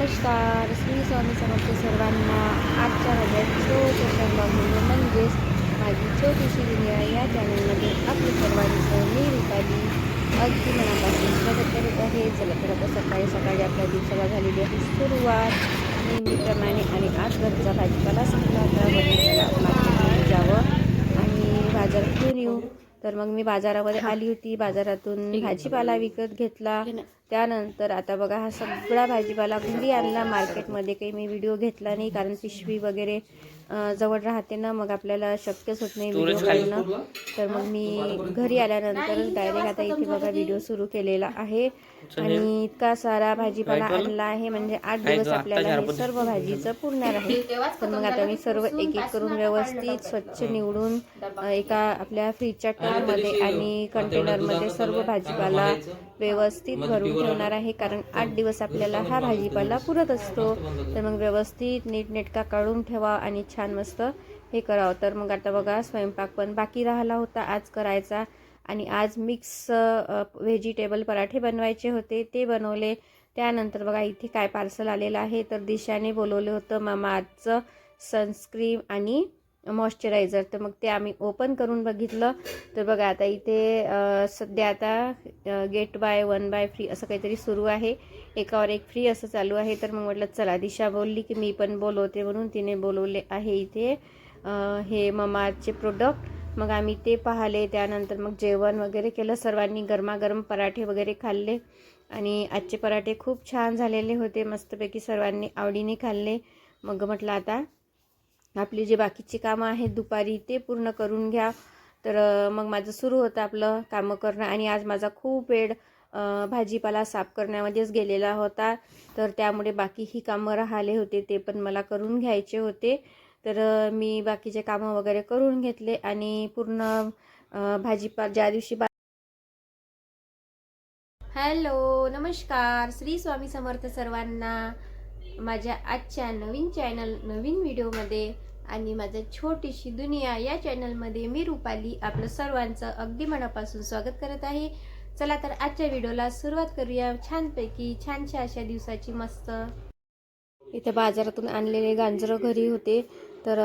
नमस्कार. श्री स्वामी समर्थ सर्वांना. आजच्या माझ्या छोट्याशा ब्लॉग व्हिडिओ म्हणजेच माझी छोटीशी दुनिया या चॅनलमध्ये आपलं सर्वांचं मी रुपाली अगदी मनापासून स्वागत करत आहे. चला तर आता सकाळी सकाळी आपल्या दिवसाला झालेली आहे सुरुवात नेहमीप्रमाणे. आणि आज घरचा भाजीपाला संपला होता. मार्केटमध्ये जावं आणि बाजार घेऊन येऊ. तर मग मी बाजारामध्ये आली होती. बाजारातून भाजीपाला विकत घेतला. त्यानंतर आता बघा हा सगळा भाजीपाला घरी आणला. मार्केटमध्ये काही मी व्हिडिओ घेतला नाही कारण पिशवी वगैरे जवळ राहते ना, मग आपल्याला शक्यच होत नाही व्हिडिओ काढणं. तर मग मी घरी आल्यानंतरच डायरेक्ट आता इथे बघा व्हिडिओ सुरू केलेला आहे. आणि इतका सारा भाजीपाला आणला आहे, म्हणजे 8 दिवस आपल्याला हे सर्व भाजीचं पुरणार आहे. तर मग आता मी सर्व एक एक करून व्यवस्थित स्वच्छ निवडून एका आपल्या फ्रीजच्या टबमध्ये आणि कंटेनरमध्ये सर्व भाजीपाला व्यवस्थित भरून ठेवणार आहे. कारण 8 दिवस आपल्याला हा भाजीपाला पुरत असतो. तर मग व्यवस्थित नीटनेटका काढून ठेवा आणि छान मस्त हे करावं. तर मग आता बघा स्वयंपाक पण बाकी राहिला होता आज करायचा. आणि आज मिक्स व्हेजिटेबल पराठे बनवायचे होते, ते बनवले. त्यानंतर बघा इथे काय पार्सल आलेलं आहे. तर दिशाने बोलवलं होतं मामाचं सनस्क्रीम आणि मॉइश्चरायझर. तर मग ते आम्ही ओपन करून बघितलं. तर बघा आता इथे सध्या आता गेट बाय 1 बाय फ्री असं काहीतरी सुरू आहे. एकावर एक फ्री असं चालू आहे. तर मग म्हटलं चला, दिशा बोलली की मी पण बोलवते म्हणून तिने बोलवले आहे इथे हे ममाचे प्रोडक्ट. मग आम्ही ते पाहिले. त्यानंतर मग जेवण वगैरे केलं. सर्वांनी गरमागरम पराठे वगैरे खाल्ले. आणि आजचे पराठे खूप छान झालेले होते. मस्तपैकी सर्वांनी आवडीने खाल्ले. मग म्हटलं आता आपली जे बाकीची कामं आहेत दुपारी ते पूर्ण करून घ्या. तर मग माझं सुरू होतं आपलं कामं करणं. आणि आज माझा खूप वेळ भाजीपाला साफ करण्यामध्येच गेलेला होता. तर त्यामुळे बाकी ही कामं राहिले होते, ते पण मला करून घ्यायचे होते. तर मी बाकीचे कामं वगैरे करून घेतले आणि पूर्ण ज्या दिवशी हॅलो नमस्कार. श्री स्वामी समर्थ सर्वांना. माझ्या आजच्या नवीन चॅनल नवीन व्हिडिओमध्ये आणि माझ्या छोटीशी दुनिया या चॅनलमध्ये मी रुपाली आपलं सर्वांचं अगदी मनापासून स्वागत करत आहे. चला तर आजच्या व्हिडिओला सुरुवात करूया छानपैकी छानशा अशा दिवसाची. मस्त इथे बाजारातून आणलेले गांजरं घरी होते. तर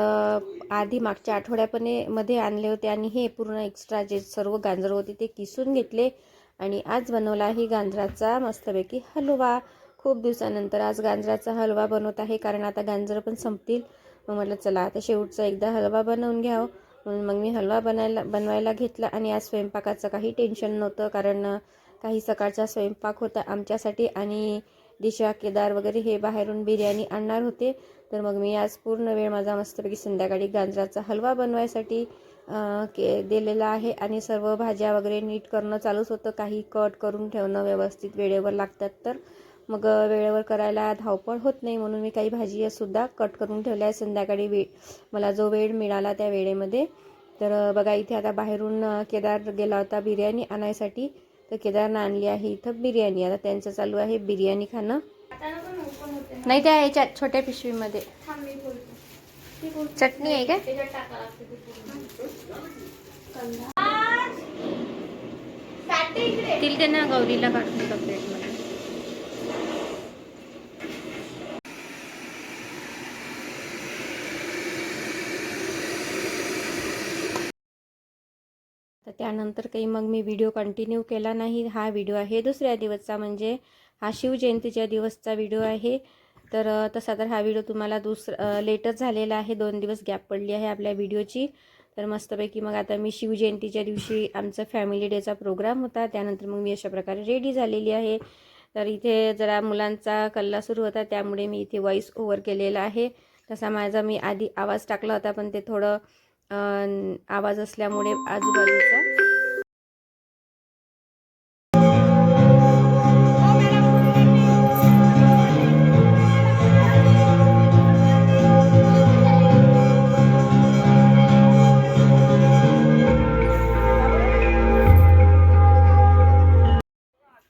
आधी मागच्या आठवड्यामध्ये आणले होते आणि हे पूर्ण एक्स्ट्रा जे सर्व गांजरं होते ते किसून घेतले. आणि आज बनवला आहे गांजराचा मस्तपैकी हलवा. खूप दिवसानंतर आज गांजराचा हलवा बनवत आहे, कारण आता गांजरं पण संपतील. मग म्हटलं चला आता शेवटचा एकदा हलवा बनवून घ्यावं. म्हणून मग मी हलवा बनवायला घेतला. आणि आज स्वयंपाकाचं काही टेन्शन नव्हतं, कारण काही सकाळचा स्वयंपाक होता आमच्यासाठी. आणि दिशा केदार वगैरे हे बाहेरून बिर्याणी आणणार होते. तर मग मी आज पूर्ण वेळ माझा मस्तपैकी संध्याकाळी गांजराचा हलवा बनवायसाठी दिलेला आहे. आणि सर्व भाज्या वगैरे नीट करणं चालूच होतं. काही कट करून ठेवणं व्यवस्थित वेळेवर लागतात, तर मग वेळेवर करायला धावपळ होत नाही, म्हणून मी काही भाजीसुद्धा कट करून ठेवल्या आहे संध्याकाळी मला जो वेळ मिळाला त्या वेळेमध्ये. तर बघा इथे आता बाहेरून केदार गेला होता बिर्याणी आणायसाठी. तर केदारनं आणली आहे इथं बिर्याणी. आता त्यांचं चालू आहे बिर्याणी खाणं. नाही त्या ह्याच्यात छोट्या पिशवीमध्ये चटणी आहे का? तिल त्यांना गौरीला काढून होता प्लेटमध्ये. तर त्यानंतर काही मग मी व्हिडिओ कंटिन्यू केला नाही. हा व्हिडिओ आहे दुसऱ्या दिवसचा, म्हणजे हा शिवजयंतीच्या दिवसचा व्हिडिओ आहे. तर तसा तर हा व्हिडिओ तुम्हाला लेटच झालेला आहे. 2 दिवस गॅप पडली आहे आपल्या व्हिडिओची. तर मस्तपैकी मग आता मी शिवजयंतीच्या दिवशी आमचा फॅमिली डेचा प्रोग्राम होता. त्यानंतर मग मी अशा प्रकारे रेडी झालेली आहे. तर इथे जरा मुलांचा कल्ला सुरू होता, त्यामुळे मी इथे व्हॉइस ओव्हर केलेला आहे. तसा माझा मी आधी आवाज टाकला होता, पण ते थोडं आवाज असल्यामुळे आजूबाजूचा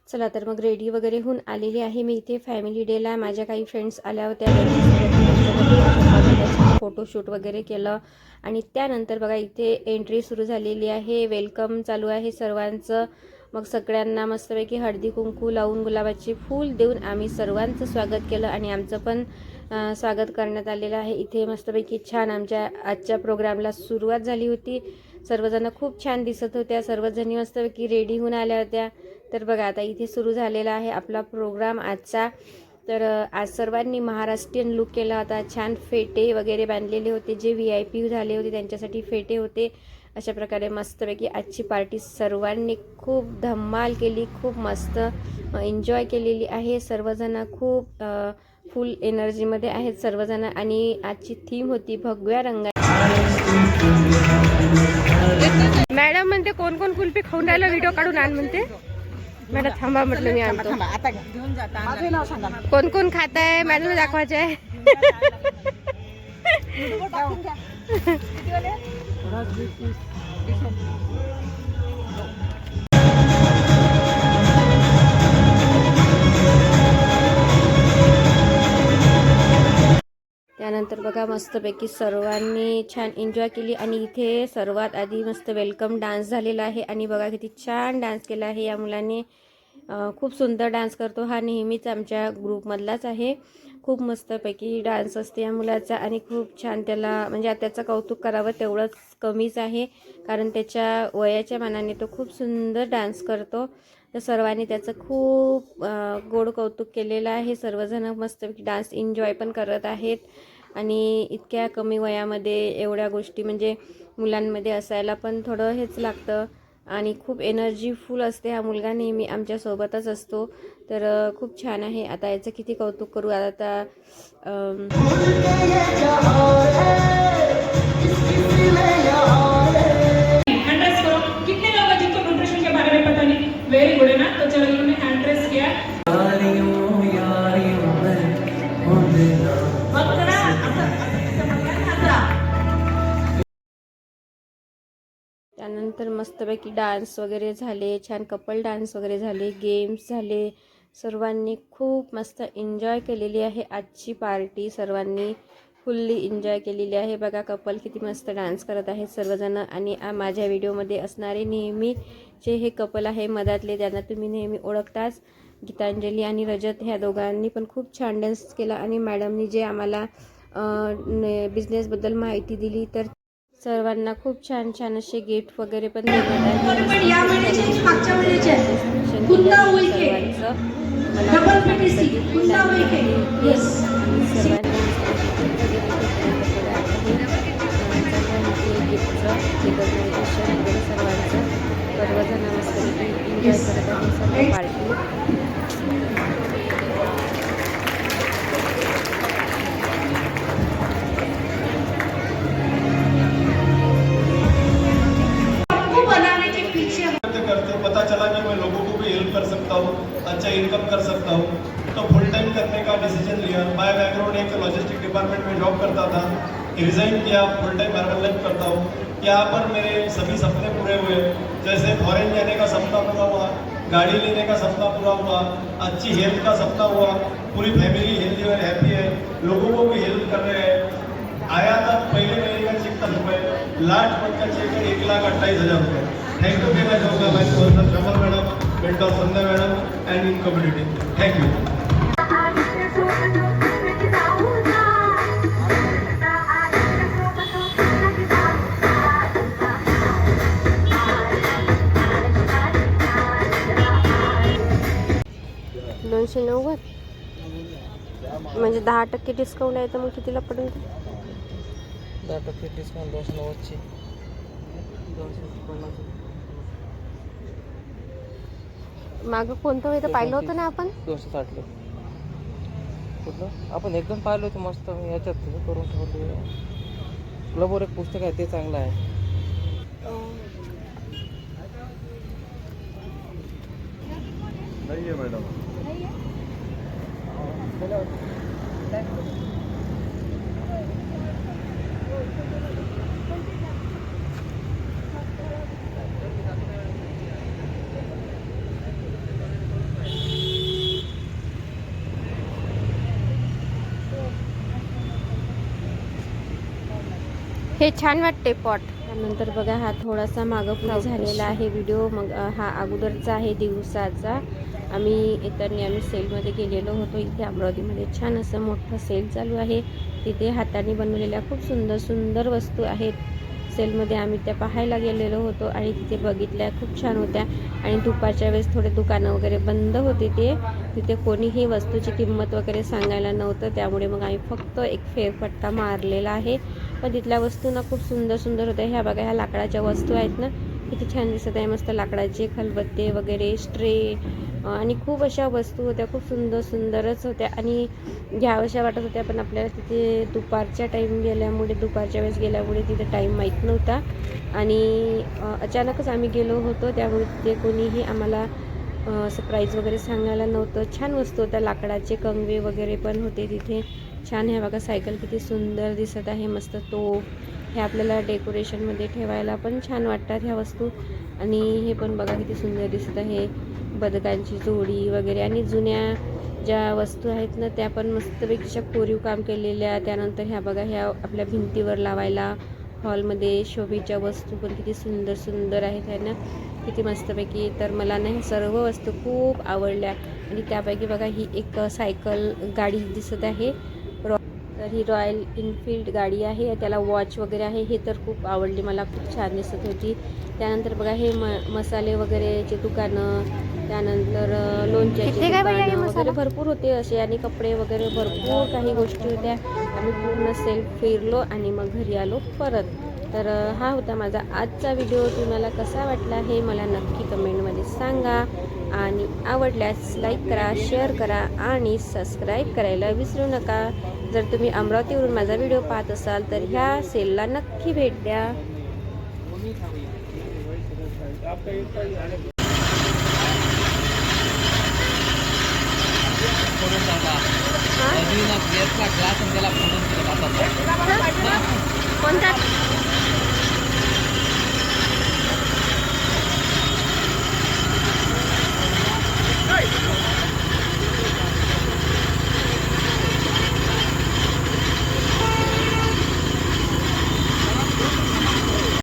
चला तर मग रेडी वगैरे होऊन आलेली आहे मी इथे फॅमिली डेला. माझ्या काही फ्रेंड्स आल्या होत्या, फोटोशूट वगैरे केलं. आणि त्यानंतर बघा इथे एंट्री सुरू झालेली आहे. वेलकम चालू आहे सर्वांचं. मग सगळ्यांना मस्तपैकी हळदी कुंकू लावून गुलाबाचे फूल देऊन आम्ही सर्वांचं स्वागत केलं आणि आमचं पण स्वागत करण्यात आलेलं आहे. इथे मस्तपैकी छान आमच्या आजच्या प्रोग्रामला सुरुवात झाली होती. सर्वजण खूप छान दिसत होत्या. सर्वजणी मस्तपैकी रेडी होऊन आल्या होत्या. तर बघा आता इथे सुरू झालेला आहे आपला प्रोग्राम आजचा. तर आज सर्वांनी महाराष्ट्रीयन लुक केला होता. छान फेटे वगैरे बांधलेले होते. जे VIP झाले होते त्यांच्यासाठी फेटे होते. अशा प्रकारे मस्तपैकी आजची पार्टी सर्वांनी खूप धमाल केली. खूप मस्त एन्जॉय केलेली आहे. सर्वजण खूप फुल एनर्जीमध्ये आहेत सर्वजण. आणि आजची थीम होती भगव्या रंगा. मॅडम म्हणते कोण कोण कुल्फी खाऊन राहिलं व्हिडिओ काढून आण म्हणते. मॅडम थांबा म्हटलं मी आणतो. कोण कोण खात आहे मॅडम दाखवायचे आहे. त्यानंतर बघा मस्तपैकी सर्वांनी छान एन्जॉय केली. आणि इथे सर्वात आधी मस्त वेलकम डान्स झालेला आहे. आणि बघा किती छान डान्स केला आहे या मुलाने. खूप सुंदर डान्स करतो. हा नेहमीच आमच्या ग्रुपमधलाच आहे. खूप मस्तपैकी डान्स असते या मुलाचा. आणि खूप छान त्याला म्हणजे त्याचं कौतुक करावं तेवढंच कमीच आहे. कारण त्याच्या वयाच्या मानाने तो खूप सुंदर डान्स करतो. तर सर्वांनी त्याचं खूप गोड कौतुक केलेलं आहे. सर्वजण मस्तपैकी डान्स एन्जॉय पण करत आहेत. आणि इतक्या कमी वयामध्ये एवढ्या गोष्टी म्हणजे मुलांमध्ये असायला पण थोडं हेच लागतं. आणि खूप एनर्जीफुल असते. हा मुलगा नेहमी आमच्यासोबतच असतो. तर खूप छान आहे. आता याचं किती कौतुक करू. आता वेरी गुड है ना. तो चलो इन्होंने हैंड रेस किया. त्यानंतर मस्तपैकी डान्स वगैरे झाले. छान कपल डान्स वगैरे झाले. गेम्स झाले. सर्वांनी खूप मस्त एन्जॉय केलेली आहे आजची पार्टी. सर्वांनी फुल्ली एन्जॉय केलेली आहे. बघा कपल किती मस्त डान्स करत आहेत सर्वजण. आणि माझ्या व्हिडिओमध्ये असणारे नेहमीचे हे कपल आहे मधातले. त्यांना तुम्ही नेहमी ओळखताच. गीतांजली आणि रजत ह्या दोघांनी पण खूप छान डान्स केला. आणि मॅडमनी जे आम्हाला बिझनेसबद्दल माहिती दिली तर सर्वांना खूप छान छान असे गिफ्ट वगैरे पण देण्यात आले. सर्वजण मस्त एन्जॉय करत आहे सर्व पार्टी. पता चला कि मैं लोगों को भी हेल्प कर सकता हूँ, अच्छा इनकम कर सकता हूँ, तो फुल टाइम करने का डिसीजन लिया. माय बैकग्राउंड एक लॉजिस्टिक डिपार्टमेंट में जॉब करता था. रिज़ाइन किया. फुल टाइम हर्बल लाइफ करता हूँ. यहाँ पर मेरे सभी सपने पूरे हुए. जैसे फॉरेन जाने का सपना पूरा हुआ, गाड़ी लेने का सपना पूरा हुआ, अच्छी हेल्थ का सपना हुआ. पूरी फैमिली हेल्दी और हैप्पी है. लोगों को भी हेल्प कर रहे हैं. आया था पहले महीने का चेक 10 रुपये, लास्ट मंथ का चेक है 1,28,000 रुपये. थैंक यू कहना चाहूँगा मैं personal Raman madam, mentor Sandhya madam and in community. Thank you. $290 म्हणजे 10% डिस्काउंट आहे. तर मग कितीला पडेल? 10% डिस्काउंट 290ची. मागं कोणतं होतं पाहिलं होतं ना आपण? 260 कुठलं आपण एकदम पाहिलं होतं मस्त. याच्यात करून ठेवलं. क्लबवर एक पुस्तक आहे ते चांगलं आहे. नाही आहे मॅडम. हे छान वाटते पॉट. त्यानंतर बघा हा थोडासा मागं पुढे झालेला आहे व्हिडिओ. मग हा अगोदरचा आहे दिवसाचा. आम्ही सेलमध्ये गेलेलो होतो. इथे अमरावतीमध्ये छान असं मोठं सेल चालू आहे. तिथे हाताने बनवलेल्या खूप सुंदर सुंदर वस्तू आहेत. सेलमध्ये आम्ही त्या पाहायला गेलेलो होतो आणि तिथे बघितल्या, खूप छान होत्या. आणि दुपारच्या वेळेस थोडे दुकानं वगैरे बंद होते. तिथे कोणीही वस्तूची किंमत वगैरे सांगायला नव्हतं. त्यामुळे मग आम्ही फक्त एक फेरफटका मारलेला आहे. पण तिथल्या वस्तू ना खूप सुंदर सुंदर होत्या. ह्या बघा, ह्या लाकडाच्या वस्तू आहेत ना, किती छान दिसत आहे. मस्त लाकडाचे खलबत्ते वगैरे, स्ट्रे आणि खूप अशा वस्तू होत्या. खूप सुंदर सुंदरच होत्या आणि घ्याव्याशा वाटत होत्या. पण आपल्याला तिथे दुपारच्या दुपारच्या वेळेस गेल्यामुळे तिथे टाईम माहीत नव्हता आणि अचानकच आम्ही गेलो होतो. त्यामुळे तिथे कोणीही आम्हाला असं प्राईज वगैरे सांगायला नव्हतं. छान वस्तू होत्या. लाकडाचे कंगवे वगैरे पण होते तिथे. छान. हे बघा, सायकल किती सुंदर दिसत आहे. मस्त तोफ. हे आपल्याला डेकोरेशनमध्ये ठेवायला पण छान वाटतात ह्या वस्तू. आणि हे पण बघा किती सुंदर दिसत आहे. बदकांची जोडी वगैरे आणि जुन्या ज्या वस्तू आहेत ना, त्या पण मस्तपैकी कोरीव काम केलेल्या. त्यानंतर ह्या बघा, ह्या आपल्या भिंतीवर लावायला हॉलमध्ये शोभेच्या वस्तू पण किती सुंदर सुंदर आहेत आहे ना, किती मस्तपैकी. तर मला ना सर्व वस्तू खूप आवडल्या. आणि त्यापैकी बघा, ही एक सायकल गाडी दिसत आहे. तर ही रॉयल एनफील्ड गाडी आहे. त्याला वॉच वगैरे आहे. हे तर खूप आवडली मला, खूप छान दिसत होती. त्यानंतर बघा, हे मसाले वगैरेचे दुकानं, त्यानंतर लोणच्याचे दुकानं वगैरे भरपूर होते असे. आणि कपडे वगैरे भरपूर काही गोष्टी होत्या. आम्ही पूर्ण सेल फिरलो आणि मग घरी आलो परत. तर हा होता माझा आजचा व्हिडिओ. तुम्हाला कसा वाटला हे मला नक्की कमेंटमध्ये सांगा. आणि आवडल्यास लाईक करा, शेअर करा आणि सबस्क्राईब करायला विसरू नका. जर तुम्ही अमरावतीवरून माझा व्हिडिओ पाहत असाल तर ह्या सेलला नक्की भेट द्या. कोणता?